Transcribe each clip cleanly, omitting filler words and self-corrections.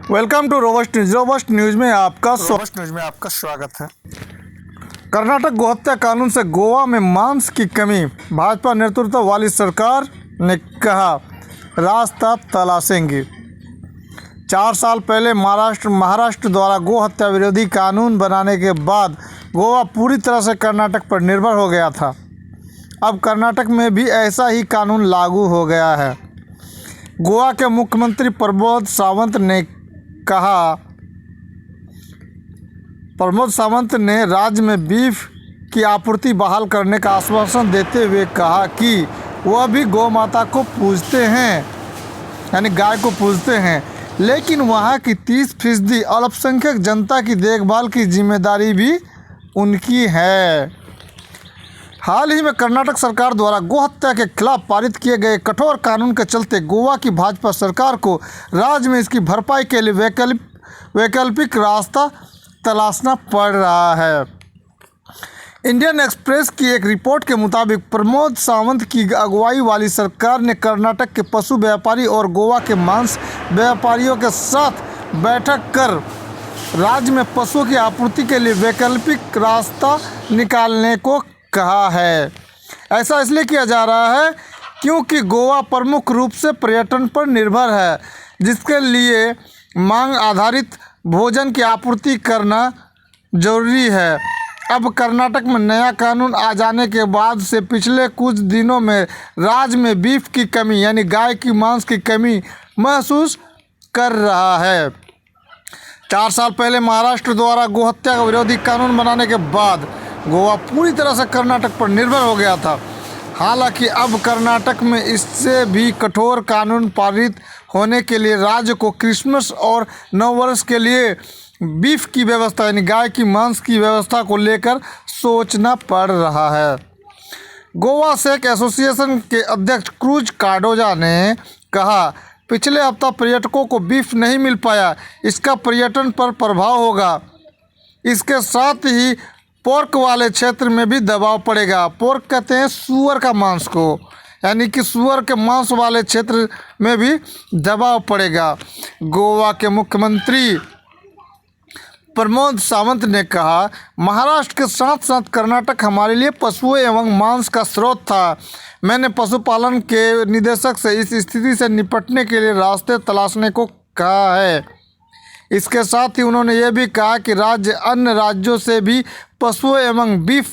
Welcome to robust news. Robust news में आपका स्वागत है। कर्नाटक गोहत्या कानून से गोवा में मांस की कमी, भाजपा नेतृत्व वाली सरकार ने कहा रास्ता तलाशेंगे। 4 साल पहले महाराष्ट्र द्वारा गोहत्या विरोधी कानून बनाने के बाद गोवा पूरी तरह से कर्नाटक पर निर्भर हो गया था। अब कर्नाटक में भी ऐसा ही कानून लागू हो गया है। गोवा के मुख्यमंत्री प्रमोद सावंत ने राज्य में बीफ की आपूर्ति बहाल करने का आश्वासन देते हुए कहा कि वह भी गौ माता को पूजते हैं, यानी गाय को पूजते हैं, लेकिन वहां की 30% अल्पसंख्यक जनता की देखभाल की जिम्मेदारी भी उनकी है। हाल ही में कर्नाटक सरकार द्वारा गोहत्या के खिलाफ पारित किए गए कठोर कानून के चलते गोवा की भाजपा सरकार को राज्य में इसकी भरपाई के लिए वैकल्पिक रास्ता तलाशना पड़ रहा है। इंडियन एक्सप्रेस की एक रिपोर्ट के मुताबिक प्रमोद सावंत की अगुवाई वाली सरकार ने कर्नाटक के पशु व्यापारी और गोवा के मांस व्यापारियों के साथ बैठक कर राज्य में पशुओं की आपूर्ति के लिए वैकल्पिक रास्ता निकालने को कहा है। ऐसा इसलिए किया जा रहा है क्योंकि गोवा प्रमुख रूप से पर्यटन पर निर्भर है, जिसके लिए मांग आधारित भोजन की आपूर्ति करना जरूरी है। अब कर्नाटक में नया कानून आ जाने के बाद से पिछले कुछ दिनों में राज्य में बीफ की कमी, यानी गाय की मांस की कमी महसूस कर रहा है। 4 साल पहले महाराष्ट्र द्वारा गोहत्या का विरोधी कानून बनाने के बाद गोवा पूरी तरह से कर्नाटक पर निर्भर हो गया था। हालांकि अब कर्नाटक में इससे भी कठोर कानून पारित होने के लिए राज्य को क्रिसमस और नववर्ष के लिए बीफ की व्यवस्था, यानी गाय की मांस की व्यवस्था को लेकर सोचना पड़ रहा है। गोवा शेक एसोसिएशन के अध्यक्ष क्रूज कार्डोजा ने कहा, पिछले हफ्ता पर्यटकों को बीफ नहीं मिल पाया, इसका पर्यटन पर प्रभाव होगा। इसके साथ ही पोर्क वाले क्षेत्र में भी दबाव पड़ेगा। पोर्क कहते हैं सूअर का मांस को, यानी कि सूअर के मांस वाले क्षेत्र में भी दबाव पड़ेगा। गोवा के मुख्यमंत्री प्रमोद सावंत ने कहा, महाराष्ट्र के साथ साथ कर्नाटक हमारे लिए पशुओं एवं मांस का स्रोत था। मैंने पशुपालन के निदेशक से इस स्थिति से निपटने के लिए रास्ते तलाशने को कहा है। इसके साथ ही उन्होंने ये भी कहा कि राज्य अन्य राज्यों से भी पशुओं एवं बीफ,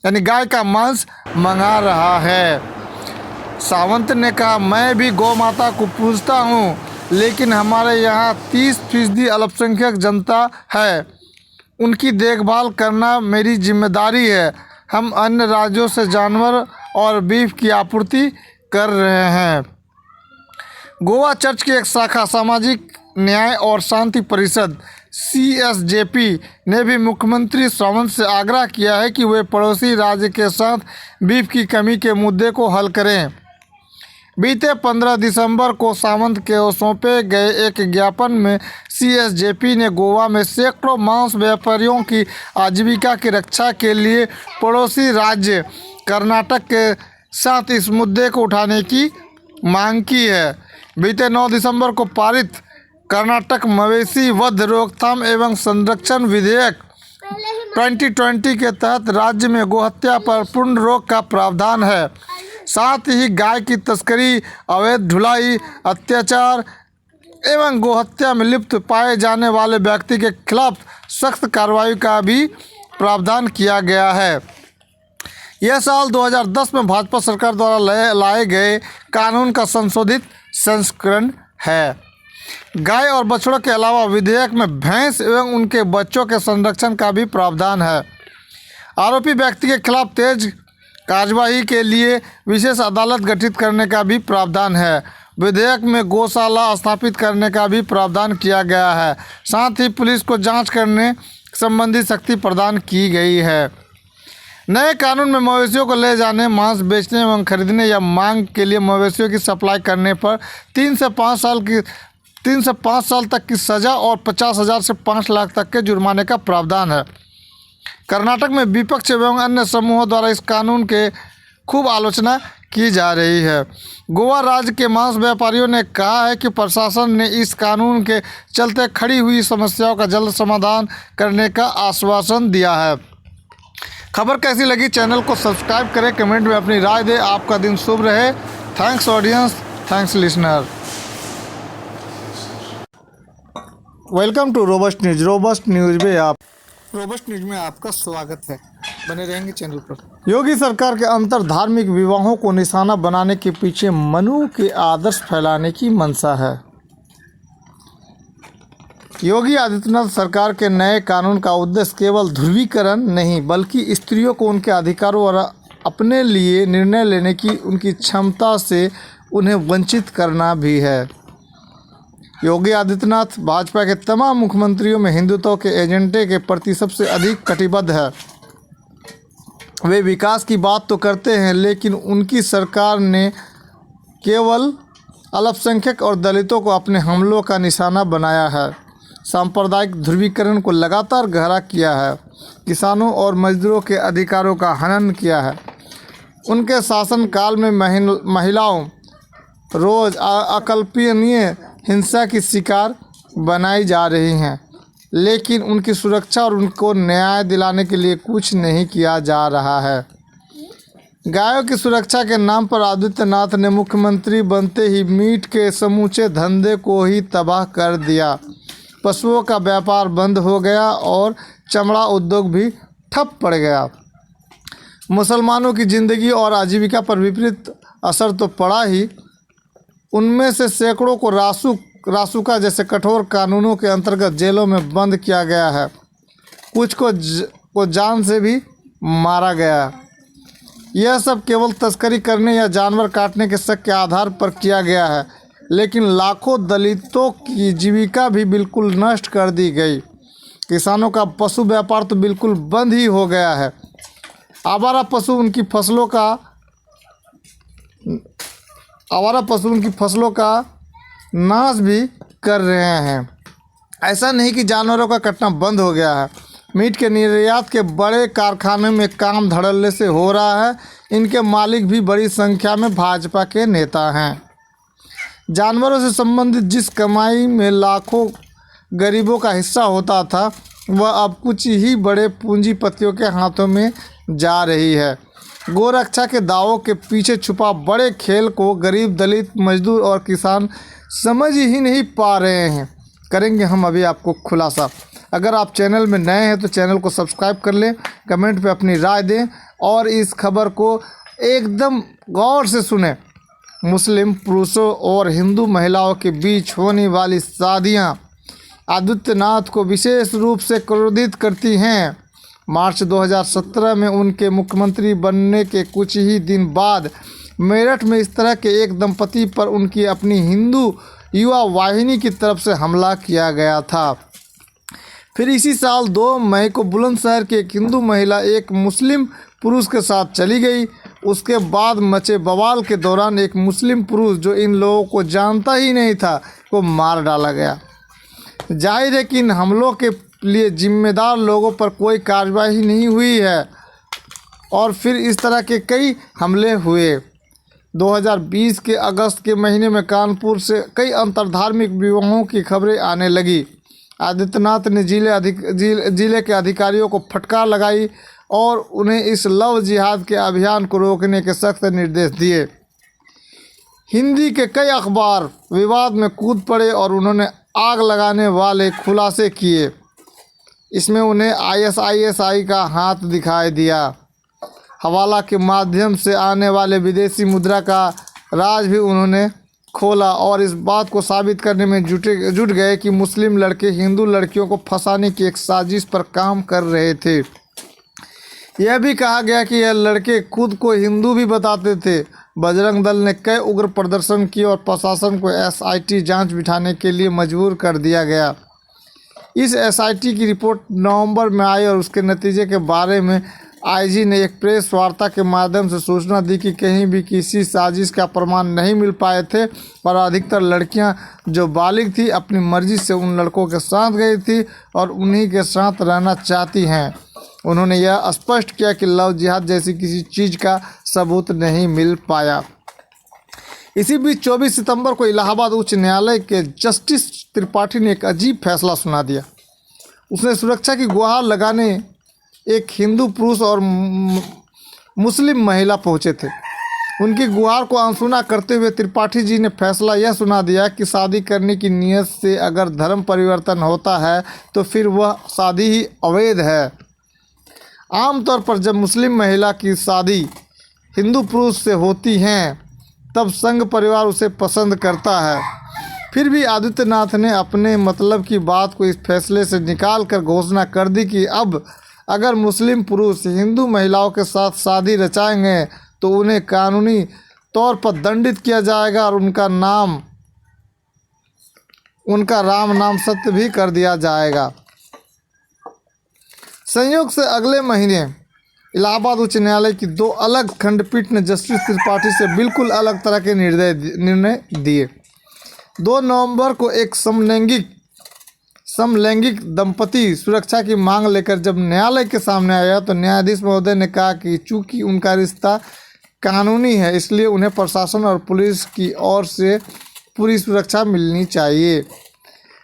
यानी गाय का मांस मंगा रहा है। सावंत ने कहा, मैं भी गौ माता को पूजता हूँ, लेकिन हमारे यहाँ 30% अल्पसंख्यक जनता है, उनकी देखभाल करना मेरी जिम्मेदारी है। हम अन्य राज्यों से जानवर और बीफ की आपूर्ति कर रहे हैं। गोवा चर्च की एक शाखा सामाजिक न्याय और शांति परिषद CSJP ने भी मुख्यमंत्री सावंत से आग्रह किया है कि वे पड़ोसी राज्य के साथ बीफ की कमी के मुद्दे को हल करें। बीते 15 दिसंबर को सावंत के सौंपे गए एक ज्ञापन में CSJP ने गोवा में सैकड़ों मांस व्यापारियों की आजीविका की रक्षा के लिए पड़ोसी राज्य कर्नाटक के साथ इस मुद्दे को उठाने की मांग की है। बीते 9 दिसंबर को पारित कर्नाटक मवेशी वध रोकथाम एवं संरक्षण विधेयक 2020 के तहत राज्य में गोहत्या पर पूर्ण रोक का प्रावधान है। साथ ही गाय की तस्करी, अवैध ढुलाई, अत्याचार एवं गोहत्या में लिप्त पाए जाने वाले व्यक्ति के खिलाफ सख्त कार्रवाई का भी प्रावधान किया गया है। यह साल 2010 में भाजपा सरकार द्वारा लाए गए कानून का संशोधित संस्करण है। गाय और बछड़ों के अलावा विधेयक में भैंस एवं उनके बच्चों के संरक्षण का भी प्रावधान है। आरोपी व्यक्ति के खिलाफ तेज कार्यवाही के लिए विशेष अदालत गठित करने का भी प्रावधान है। विधेयक में गौशाला स्थापित करने का भी प्रावधान किया गया है। साथ ही पुलिस को जांच करने संबंधी शक्ति प्रदान की गई है। नए कानून में मवेशियों को ले जाने, मांस बेचने एवं खरीदने या मांग के लिए मवेशियों की सप्लाई करने पर 3 से 5 साल तक की सज़ा और 50,000 से 5 लाख तक के जुर्माने का प्रावधान है। कर्नाटक में विपक्ष एवं अन्य समूहों द्वारा इस कानून के खूब आलोचना की जा रही है। गोवा राज्य के मांस व्यापारियों ने कहा है कि प्रशासन ने इस कानून के चलते खड़ी हुई समस्याओं का जल्द समाधान करने का आश्वासन दिया है। खबर कैसी लगी, चैनल को सब्सक्राइब करें, कमेंट में अपनी राय दें। आपका दिन शुभ रहे। Thanks audience, thanks listener. Welcome to robust news. Robust news में आपका स्वागत है। बने रहेंगे चैनल पर। योगी सरकार के अंतर धार्मिक विवाहों को निशाना बनाने के पीछे मनु के आदर्श फैलाने की मंशा है। योगी आदित्यनाथ सरकार के नए कानून का उद्देश्य केवल ध्रुवीकरण नहीं, बल्कि स्त्रियों को उनके अधिकारों और अपने लिए निर्णय लेने की उनकी क्षमता से उन्हें वंचित करना भी है। योगी आदित्यनाथ भाजपा के तमाम मुख्यमंत्रियों में हिंदुत्व के एजेंडे के प्रति सबसे अधिक कटिबद्ध है। वे विकास की बात तो करते हैं, लेकिन उनकी सरकार ने केवल अल्पसंख्यक और दलितों को अपने हमलों का निशाना बनाया है। सांप्रदायिक ध्रुवीकरण को लगातार गहरा किया है। किसानों और मजदूरों के अधिकारों का हनन किया है। उनके शासनकाल में महिलाओं रोज़ अकल्पनीय हिंसा की शिकार बनाई जा रही हैं, लेकिन उनकी सुरक्षा और उनको न्याय दिलाने के लिए कुछ नहीं किया जा रहा है। गायों की सुरक्षा के नाम पर आदित्यनाथ ने मुख्यमंत्री बनते ही मीट के समूचे धंधे को ही तबाह कर दिया। पशुओं का व्यापार बंद हो गया और चमड़ा उद्योग भी ठप पड़ गया। मुसलमानों की ज़िंदगी और आजीविका पर विपरीत असर तो पड़ा ही, उनमें से सैकड़ों को रासुका जैसे कठोर कानूनों के अंतर्गत जेलों में बंद किया गया है। कुछ को जान से भी मारा गया। यह सब केवल तस्करी करने या जानवर काटने के शक के आधार पर किया गया है, लेकिन लाखों दलितों की जीविका भी बिल्कुल नष्ट कर दी गई। किसानों का पशु व्यापार तो बिल्कुल बंद ही हो गया है। आवारा पशु उनकी फसलों का नाश भी कर रहे हैं। ऐसा नहीं कि जानवरों का कटना बंद हो गया है। मीट के निर्यात के बड़े कारखाने में काम धड़ल्ले से हो रहा है। इनके मालिक भी बड़ी संख्या में भाजपा के नेता हैं। जानवरों से संबंधित जिस कमाई में लाखों गरीबों का हिस्सा होता था, वह अब कुछ ही बड़े पूंजीपतियों के हाथों में जा रही है। गोरक्षा के दावों के पीछे छुपा बड़े खेल को गरीब, दलित, मजदूर और किसान समझ ही नहीं पा रहे हैं। करेंगे हम अभी आपको खुलासा। अगर आप चैनल में नए हैं तो चैनल को सब्सक्राइब कर लें, कमेंट पे अपनी राय दें और इस खबर को एकदम गौर से सुनें। मुस्लिम पुरुषों और हिंदू महिलाओं के बीच होने वाली शादियां आदित्यनाथ को विशेष रूप से क्रोधित करती हैं। मार्च 2017 में उनके मुख्यमंत्री बनने के कुछ ही दिन बाद मेरठ में इस तरह के एक दंपति पर उनकी अपनी हिंदू युवा वाहिनी की तरफ से हमला किया गया था। फिर इसी साल 2 मई को बुलंदशहर की एक हिंदू महिला एक मुस्लिम पुरुष के साथ चली गई। उसके बाद मचे बवाल के दौरान एक मुस्लिम पुरुष जो इन लोगों को जानता ही नहीं था को मार डाला गया। जाहिर है कि इन हमलों के लिए जिम्मेदार लोगों पर कोई कार्रवाई नहीं हुई है और फिर इस तरह के कई हमले हुए। 2020 के अगस्त के महीने में कानपुर से कई अंतरधार्मिक विवाहों की खबरें आने लगी। आदित्यनाथ ने जिले के अधिकारियों को फटकार लगाई और उन्हें इस लव जिहाद के अभियान को रोकने के सख्त निर्देश दिए। हिंदी के कई अखबार विवाद में कूद पड़े और उन्होंने आग लगाने वाले खुलासे किए। इसमें उन्हें ISI का हाथ दिखाई दिया। हवाला के माध्यम से आने वाले विदेशी मुद्रा का राज भी उन्होंने खोला और इस बात को साबित करने में जुट गए कि मुस्लिम लड़के हिंदू लड़कियों को फंसाने की एक साजिश पर काम कर रहे थे। यह भी कहा गया कि यह लड़के खुद को हिंदू भी बताते थे। बजरंग दल ने कई उग्र प्रदर्शन किए और प्रशासन को SIT जांच बिठाने के लिए मजबूर कर दिया गया। इस SIT की रिपोर्ट नवंबर में आई और उसके नतीजे के बारे में IG ने एक प्रेस वार्ता के माध्यम से सूचना दी कि कहीं भी किसी साजिश का प्रमाण नहीं मिल पाए थे, पर अधिकतर लड़कियां जो बालिग थी अपनी मर्जी से उन लड़कों के साथ गई थी और उन्हीं के साथ रहना चाहती हैं। उन्होंने यह स्पष्ट किया कि लव जिहाद जैसी किसी चीज़ का सबूत नहीं मिल पाया। इसी बीच 24 सितंबर को इलाहाबाद उच्च न्यायालय के जस्टिस त्रिपाठी ने एक अजीब फैसला सुना दिया। उसने सुरक्षा की गुहार लगाने एक हिंदू पुरुष और मुस्लिम महिला पहुंचे थे। उनकी गुहार को अनसुना करते हुए त्रिपाठी जी ने फैसला यह सुना दिया कि शादी करने की नीयत से अगर धर्म परिवर्तन होता है तो फिर वह शादी ही अवैध है। आमतौर पर जब मुस्लिम महिला की शादी हिंदू पुरुष से होती हैं तब संघ परिवार उसे पसंद करता है। फिर भी आदित्यनाथ ने अपने मतलब की बात को इस फैसले से निकाल कर घोषणा कर दी कि अब अगर मुस्लिम पुरुष हिंदू महिलाओं के साथ शादी रचाएंगे तो उन्हें कानूनी तौर पर दंडित किया जाएगा और उनका राम नाम सत्य भी कर दिया जाएगा। संयोग से अगले महीने इलाहाबाद उच्च न्यायालय की दो अलग खंडपीठ ने जस्टिस त्रिपाठी से बिल्कुल अलग तरह के निर्णय दिए। 2 नवंबर को एक समलैंगिक दंपति सुरक्षा की मांग लेकर जब न्यायालय के सामने आया तो न्यायाधीश महोदय ने कहा कि चूंकि उनका रिश्ता कानूनी है इसलिए उन्हें प्रशासन और पुलिस की ओर से पूरी सुरक्षा मिलनी चाहिए।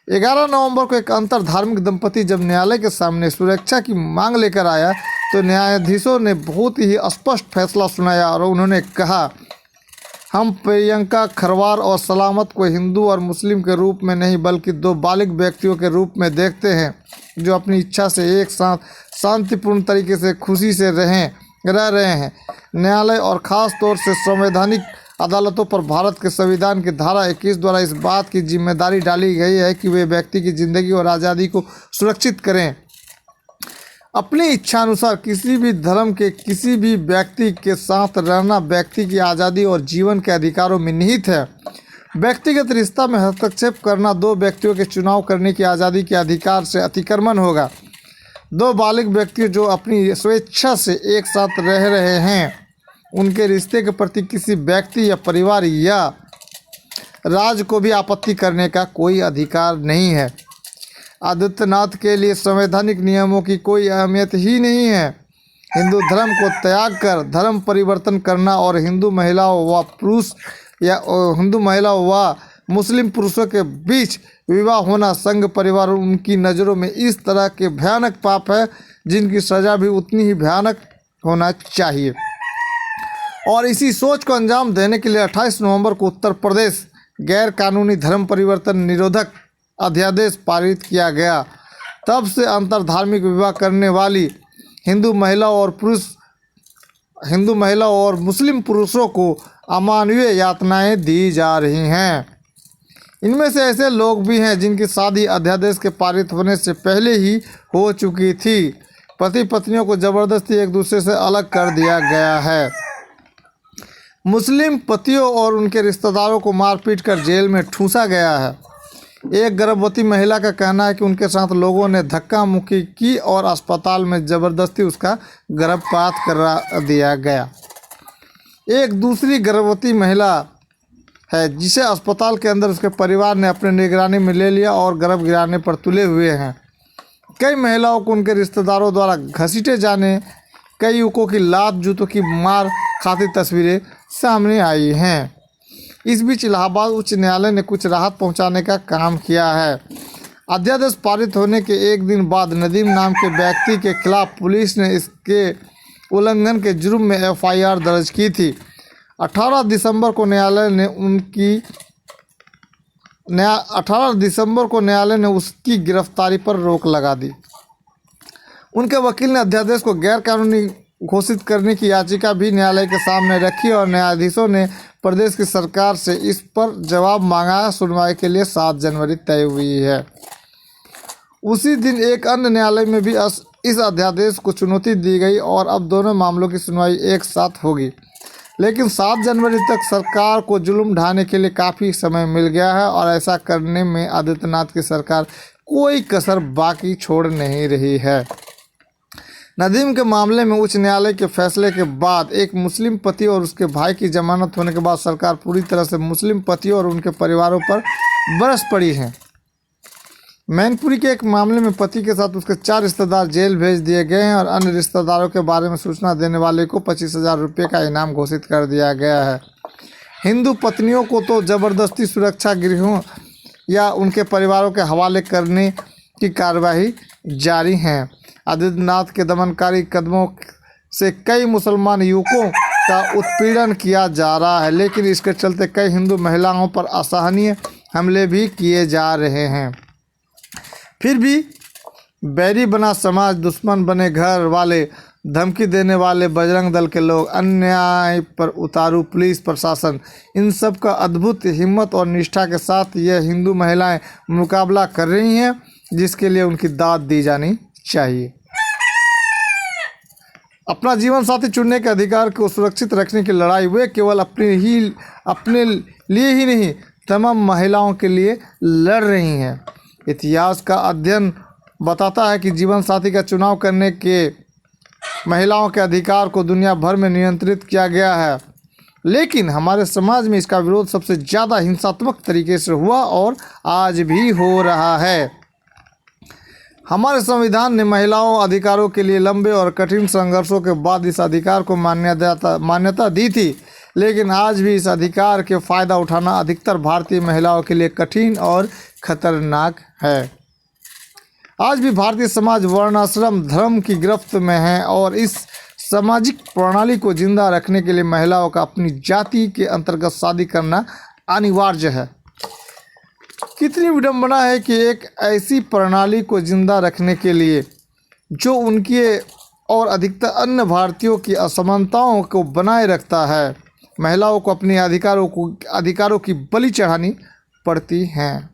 11 नवंबर को एक अंतर धार्मिक दंपति जब न्यायालय के सामने सुरक्षा की मांग लेकर आया तो न्यायाधीशों ने बहुत ही स्पष्ट फैसला सुनाया और उन्होंने कहा, हम प्रियंका खरवार और सलामत को हिंदू और मुस्लिम के रूप में नहीं बल्कि 2 बालिग व्यक्तियों के रूप में देखते हैं जो अपनी इच्छा से एक साथ शांतिपूर्ण तरीके से खुशी से रह रहे हैं। न्यायालय और ख़ास तौर से संवैधानिक अदालतों पर भारत के संविधान की धारा 21 द्वारा इस बात की जिम्मेदारी डाली गई है कि वे व्यक्ति की ज़िंदगी और आज़ादी को सुरक्षित करें। अपनी इच्छानुसार किसी भी धर्म के किसी भी व्यक्ति के साथ रहना व्यक्ति की आज़ादी और जीवन के अधिकारों में निहित है। व्यक्तिगत रिश्ता में हस्तक्षेप करना 2 व्यक्तियों के चुनाव करने की आज़ादी के अधिकार से अतिक्रमण होगा। 2 बालिग व्यक्ति जो अपनी स्वेच्छा से एक साथ रह रहे हैं उनके रिश्ते के प्रति किसी व्यक्ति या परिवार या राज्य को भी आपत्ति करने का कोई अधिकार नहीं है। आदित्यनाथ के लिए संवैधानिक नियमों की कोई अहमियत ही नहीं है। हिंदू धर्म को त्याग कर धर्म परिवर्तन करना और हिंदू महिलाओं व मुस्लिम पुरुषों के बीच विवाह होना संघ परिवार उनकी नज़रों में इस तरह के भयानक पाप है जिनकी सज़ा भी उतनी ही भयानक होना चाहिए। और इसी सोच को अंजाम देने के लिए 28 नवंबर को उत्तर प्रदेश गैर कानूनी धर्म परिवर्तन निरोधक अध्यादेश पारित किया गया। तब से अंतर धार्मिक विवाह करने वाली हिंदू महिलाओं और मुस्लिम पुरुषों को अमानवीय यातनाएं दी जा रही हैं। इनमें से ऐसे लोग भी हैं जिनकी शादी अध्यादेश के पारित होने से पहले ही हो चुकी थी। पति पत्नियों को ज़बरदस्ती एक दूसरे से अलग कर दिया गया है। मुस्लिम पतियों और उनके रिश्तेदारों को मारपीट कर जेल में ठूंसा गया है। एक गर्भवती महिला का कहना है कि उनके साथ लोगों ने धक्का मुक्की की और अस्पताल में ज़बरदस्ती उसका गर्भपात करा दिया गया। एक दूसरी गर्भवती महिला है जिसे अस्पताल के अंदर उसके परिवार ने अपने निगरानी में ले लिया और गर्भ गिराने पर तुले हुए हैं। कई महिलाओं को उनके रिश्तेदारों द्वारा घसीटे जाने, कई युवकों की लात जूतों की मार खाती तस्वीरें सामने आई हैं। इस बीच इलाहाबाद उच्च न्यायालय ने कुछ राहत पहुंचाने का काम किया है। अध्यादेश पारित होने के एक दिन बाद नदीम नाम के व्यक्ति के खिलाफ पुलिस ने इसके उल्लंघन के जुर्म में एफआईआर दर्ज की थी। 18 दिसंबर को न्यायालय ने उसकी गिरफ्तारी पर रोक लगा दी। उनके वकील ने अध्यादेश को गैर कानूनी घोषित करने की याचिका भी न्यायालय के सामने रखी और न्यायाधीशों ने प्रदेश की सरकार से इस पर जवाब मांगा। सुनवाई के लिए 7 जनवरी तय हुई है। उसी दिन एक अन्य न्यायालय में भी इस अध्यादेश को चुनौती दी गई और अब दोनों मामलों की सुनवाई एक साथ होगी। लेकिन 7 जनवरी तक सरकार को जुल्म ढाने के लिए काफ़ी समय मिल गया है और ऐसा करने में आदित्यनाथ की सरकार कोई कसर बाकी छोड़ नहीं रही है। नदीम के मामले में उच्च न्यायालय के फैसले के बाद एक मुस्लिम पति और उसके भाई की जमानत होने के बाद सरकार पूरी तरह से मुस्लिम पतियों और उनके परिवारों पर बरस पड़ी है। मैनपुरी के एक मामले में पति के साथ उसके 4 रिश्तेदार जेल भेज दिए गए हैं और अन्य रिश्तेदारों के बारे में सूचना देने वाले को 25,000 रुपये का इनाम घोषित कर दिया गया है। हिंदू पत्नियों को तो ज़बरदस्ती सुरक्षा गृहों या उनके परिवारों के हवाले करने की कार्रवाई जारी है। आदित्यनाथ के दमनकारी कदमों से कई मुसलमान युवकों का उत्पीड़न किया जा रहा है, लेकिन इसके चलते कई हिंदू महिलाओं पर असहनीय हमले भी किए जा रहे हैं। फिर भी बैरी बना समाज, दुश्मन बने घर वाले, धमकी देने वाले बजरंग दल के लोग, अन्याय पर उतारू पुलिस प्रशासन, इन सब का अद्भुत हिम्मत और निष्ठा के साथ यह हिंदू महिलाएं मुकाबला कर रही हैं, जिसके लिए उनकी दाद दी जानी चाहिए। अपना जीवन साथी चुनने के अधिकार को सुरक्षित रखने की लड़ाई वे केवल अपने लिए ही नहीं, तमाम महिलाओं के लिए लड़ रही हैं। इतिहास का अध्ययन बताता है कि जीवन साथी का चुनाव करने के महिलाओं के अधिकार को दुनिया भर में नियंत्रित किया गया है, लेकिन हमारे समाज में इसका विरोध सबसे ज़्यादा हिंसात्मक तरीके से हुआ और आज भी हो रहा है। हमारे संविधान ने महिलाओं अधिकारों के लिए लंबे और कठिन संघर्षों के बाद इस अधिकार को मान्यता दी थी, लेकिन आज भी इस अधिकार के फ़ायदा उठाना अधिकतर भारतीय महिलाओं के लिए कठिन और खतरनाक है। आज भी भारतीय समाज वर्णाश्रम धर्म की गिरफ्त में है और इस सामाजिक प्रणाली को जिंदा रखने के लिए महिलाओं का अपनी जाति के अंतर्गत शादी करना अनिवार्य है। कितनी विडंबना है कि एक ऐसी प्रणाली को जिंदा रखने के लिए जो उनके और अधिकतर अन्य भारतीयों की असमानताओं को बनाए रखता है, महिलाओं को अपने अधिकारों की बलि चढ़ानी पड़ती हैं।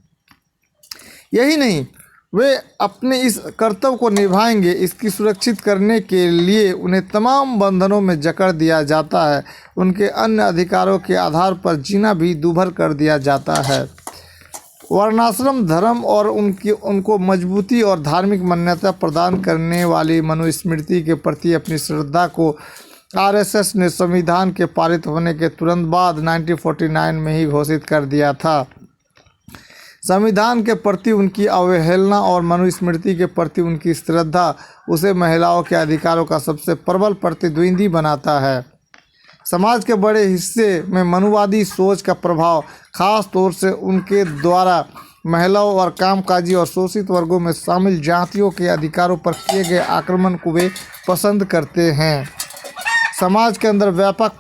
यही नहीं, वे अपने इस कर्तव्य को निभाएंगे, इसकी सुरक्षित करने के लिए उन्हें तमाम बंधनों में जकड़ दिया जाता है, उनके अन्य अधिकारों के आधार पर जीना भी दूभर कर दिया जाता है। वर्णाश्रम धर्म और उनको मजबूती और धार्मिक मान्यता प्रदान करने वाली मनुस्मृति के प्रति अपनी श्रद्धा को आरएसएस ने संविधान के पारित होने के तुरंत बाद 1949 में ही घोषित कर दिया था। संविधान के प्रति उनकी अवहेलना और मनुस्मृति के प्रति उनकी श्रद्धा उसे महिलाओं के अधिकारों का सबसे प्रबल प्रतिद्वंदी बनाता है। समाज के बड़े हिस्से में मनुवादी सोच का प्रभाव, खास तौर से उनके द्वारा महिलाओं और कामकाजी और शोषित वर्गों में शामिल जातियों के अधिकारों पर किए गए आक्रमण को वे पसंद करते हैं। समाज के अंदर व्यापक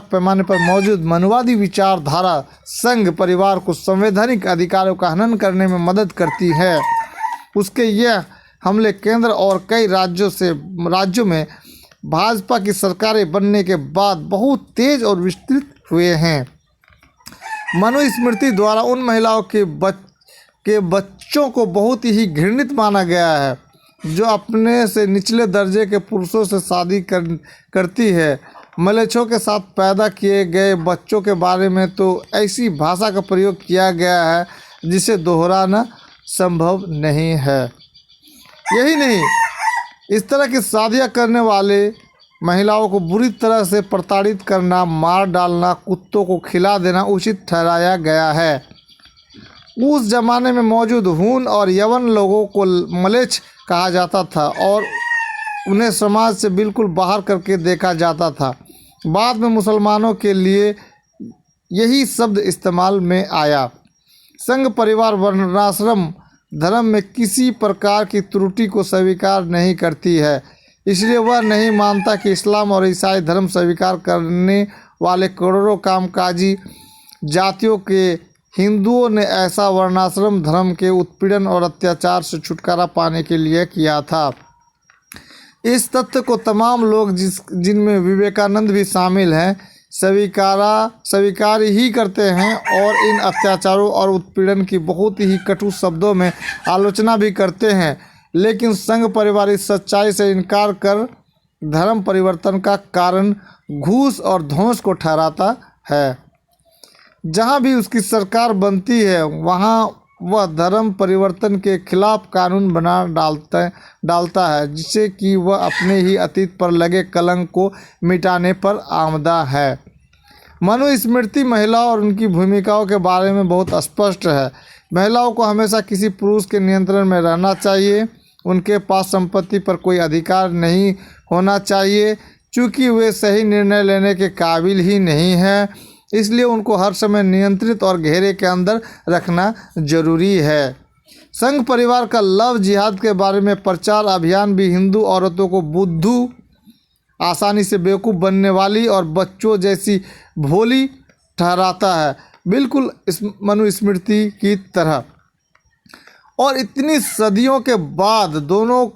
पैमाने पर मौजूद मनुवादी विचारधारा संघ परिवार को संवैधानिक अधिकारों का हनन करने में मदद करती है। उसके यह हमले केंद्र और कई राज्यों में भाजपा की सरकारें बनने के बाद बहुत तेज और विस्तृत हुए हैं। मनुस्मृति द्वारा उन महिलाओं के बच्चों को बहुत ही घृणित माना गया है जो अपने से निचले दर्जे के पुरुषों से शादी करती है। मलेच्छों के साथ पैदा किए गए बच्चों के बारे में तो ऐसी भाषा का प्रयोग किया गया है जिसे दोहराना संभव नहीं है। यही नहीं, इस तरह की शादियां करने वाले महिलाओं को बुरी तरह से प्रताड़ित करना, मार डालना, कुत्तों को खिला देना उचित ठहराया गया है। उस जमाने में मौजूद हूण और यवन लोगों को मलेच्छ कहा जाता था और उन्हें समाज से बिल्कुल बाहर करके देखा जाता था। बाद में मुसलमानों के लिए यही शब्द इस्तेमाल में आया। संघ परिवार वर्णाश्रम धर्म में किसी प्रकार की त्रुटि को स्वीकार नहीं करती है, इसलिए वह नहीं मानता कि इस्लाम और ईसाई धर्म स्वीकार करने वाले करोड़ों कामकाजी जातियों के हिंदुओं ने ऐसा वर्णाश्रम धर्म के उत्पीड़न और अत्याचार से छुटकारा पाने के लिए किया था। इस तथ्य को तमाम लोग जिनमें विवेकानंद भी शामिल हैं स्वीकार ही करते हैं और इन अत्याचारों और उत्पीड़न की बहुत ही कटु शब्दों में आलोचना भी करते हैं। लेकिन संघ परिवार इस सच्चाई से इनकार कर धर्म परिवर्तन का कारण घूस और ध्वंस को ठहराता है। जहाँ भी उसकी सरकार बनती है वहाँ वह धर्म परिवर्तन के खिलाफ कानून बना डालता है, जिससे कि वह अपने ही अतीत पर लगे कलंक को मिटाने पर आमदा है। मनुस्मृति महिलाओं और उनकी भूमिकाओं के बारे में बहुत स्पष्ट है। महिलाओं को हमेशा किसी पुरुष के नियंत्रण में रहना चाहिए। उनके पास संपत्ति पर कोई अधिकार नहीं होना चाहिए, चूँकि वे सही निर्णय लेने के काबिल ही नहीं हैं। इसलिए उनको हर समय नियंत्रित और घेरे के अंदर रखना जरूरी है। संघ परिवार का लव जिहाद के बारे में प्रचार अभियान भी हिंदू औरतों को बुद्धू, आसानी से बेवकूफ़ बनने वाली और बच्चों जैसी भोली ठहराता है, बिल्कुल इस मनुस्मृति की तरह। और इतनी सदियों के बाद दोनों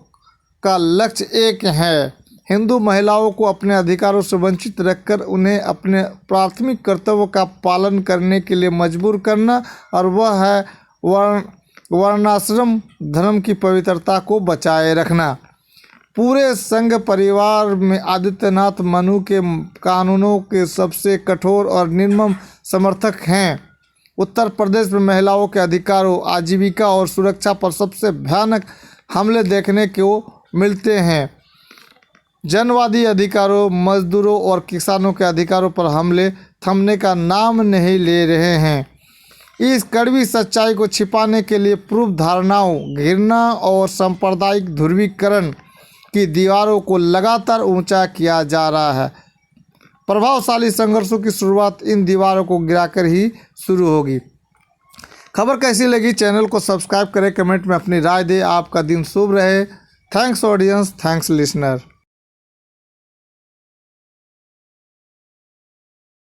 का लक्ष्य एक है, हिंदू महिलाओं को अपने अधिकारों से वंचित रखकर उन्हें अपने प्राथमिक कर्तव्यों का पालन करने के लिए मजबूर करना, और वह है वर्णाश्रम धर्म की पवित्रता को बचाए रखना। पूरे संघ परिवार में आदित्यनाथ मनु के कानूनों के सबसे कठोर और निर्मम समर्थक हैं। उत्तर प्रदेश में महिलाओं के अधिकारों, आजीविका और सुरक्षा पर सबसे भयानक हमले देखने को मिलते हैं। जनवादी अधिकारों, मजदूरों और किसानों के अधिकारों पर हमले थमने का नाम नहीं ले रहे हैं। इस कड़वी सच्चाई को छिपाने के लिए पूर्व धारणाओं, घृणा और सांप्रदायिक ध्रुवीकरण की दीवारों को लगातार ऊंचा किया जा रहा है। प्रभावशाली संघर्षों की शुरुआत इन दीवारों को गिराकर ही शुरू होगी। खबर कैसी लगी? चैनल को सब्सक्राइब करें, कमेंट में अपनी राय दें। आपका दिन शुभ रहे। Thanks audience, thanks listener.